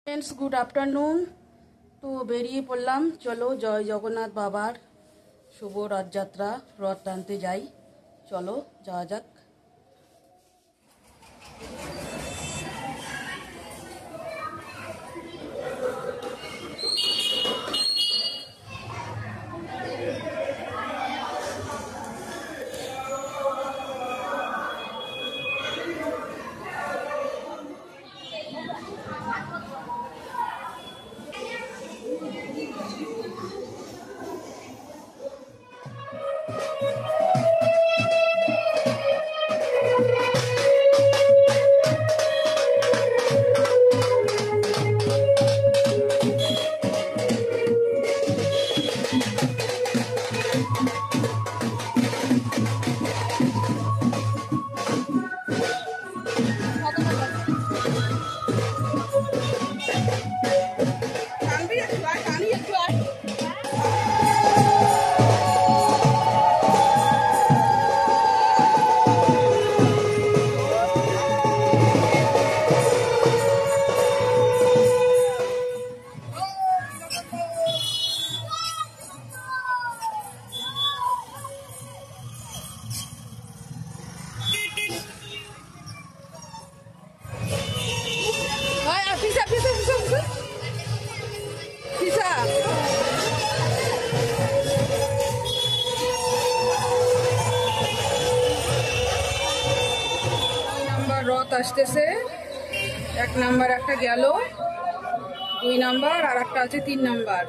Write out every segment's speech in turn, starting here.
Friends good afternoon. तो बेरिए पड़लाम, चलो जय जगन्नाथ बाबार शुभ रथयात्रा रथ टानते जाई। चलो जाওয়া যাক। রথ আসতেছে, 1 নাম্বার একটা গেল, 2 নাম্বার আর একটা আছে 3 নাম্বার।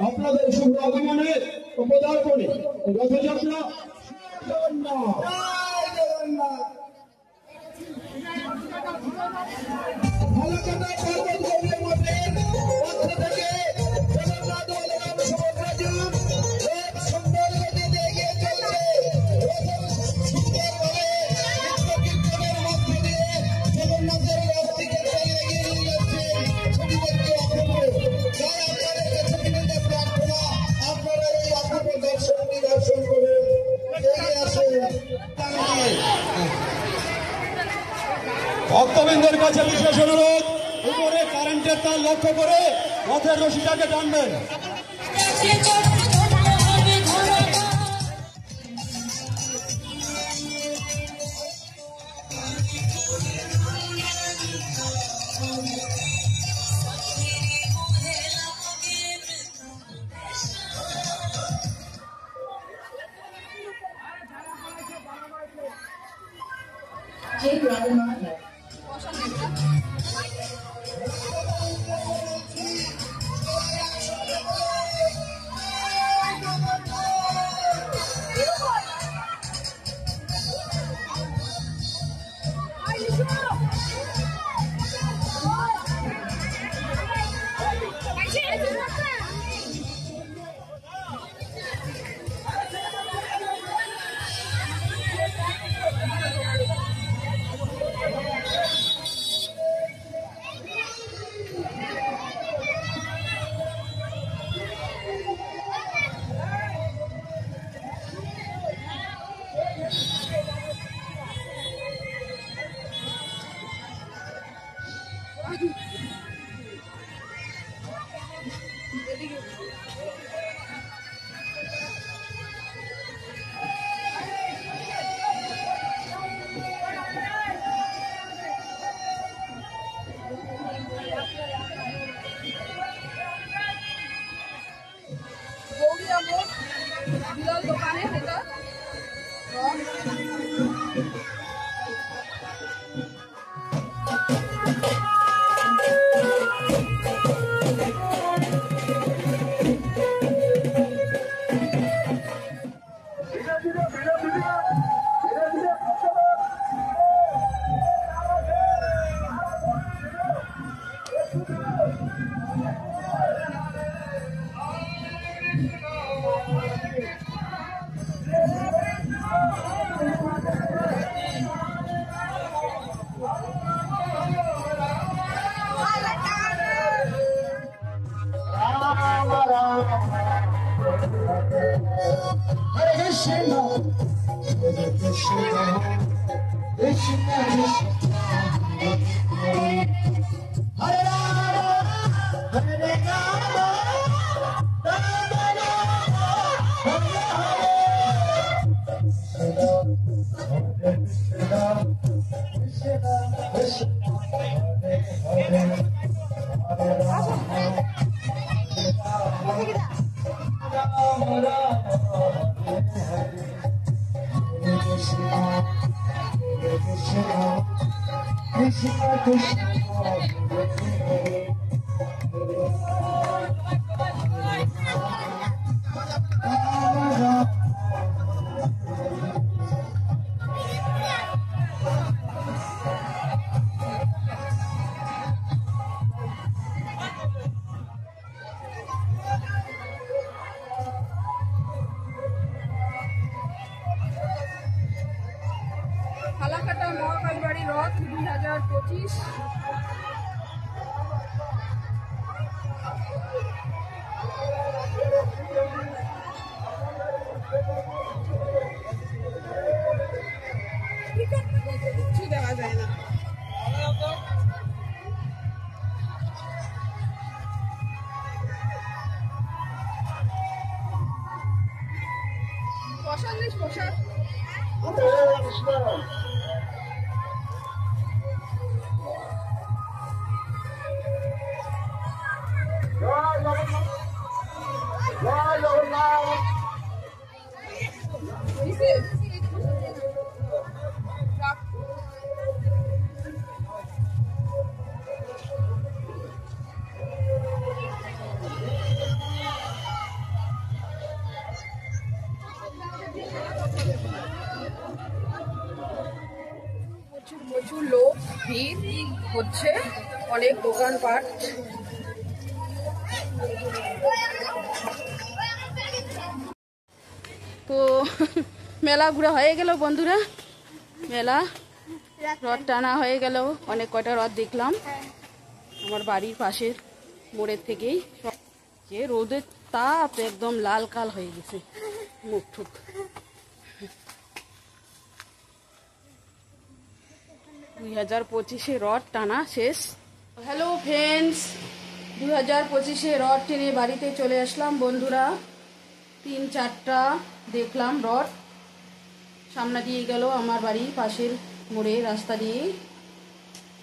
আপনাদের শুভ আগমনে ও পদার্পণে রথযাত্রা ভক্তবৃন্দের কাছে বিশেষ অনুরোধ, উপরে কারেন্টের তার লক্ষ্য করে রথের রশিটাকে টানবেন। দোকানে এটা ফালাকাটা মহাকালবাড়ি রথ 2025। কিছু দেওয়া যায় না। প্রসাদ নিস, প্রসাদ। প্রচুর লোক, ভিড় হচ্ছে, অনেক দোকানপাট। তো মেলা ঘুরা হয়ে গেল বন্ধুরা, মেলা রথ টানা হয়ে গেল, অনেক কয়টা রথ দেখলাম আমার বাড়ির পাশের মোড়ের থেকেই। যে রোদের তাপ একদম লাল কাল হয়ে গেছে মুখ ঠুক। 2025 রথ টানা শেষ। হ্যালো ফ্রেন্ডস, 2025 রথ টেনে বাড়িতে চলে আসলাম বন্ধুরা। 3-4টা দেখলাম রথ, সামনে দিয়ে গেল আমার বাড়ি পাশের মোড়ে রাস্তা দিয়ে।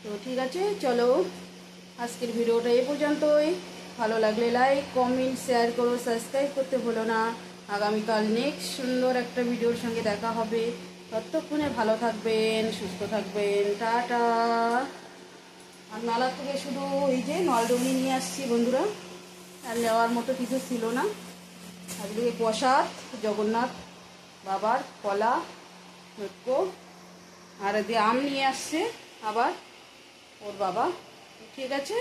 তো ঠিক আছে, চলো আজকের ভিডিওটা এই পর্যন্তই। ভালো লাগলে লাইক, কমেন্ট, শেয়ার করো, সাবস্ক্রাইব করতে ভুলো না। আগামীকাল নেক্সট সুন্দর একটা ভিডিওর সঙ্গে দেখা হবে। ততক্ষণে ভালো থাকবেন, সুস্থ থাকবেন, টাটা। আর মেলা থেকে শুধু এই যে নলডুবলি নিয়ে আসছি বন্ধুরা, আর নেওয়ার মতো কিছু ছিল না। আজকে প্রসাদ জগন্নাথ বাবার, কলা, ঐক্য, আর দিয়ে আম নিয়ে আসছে আবার ওর বাবা। ঠিক আছে।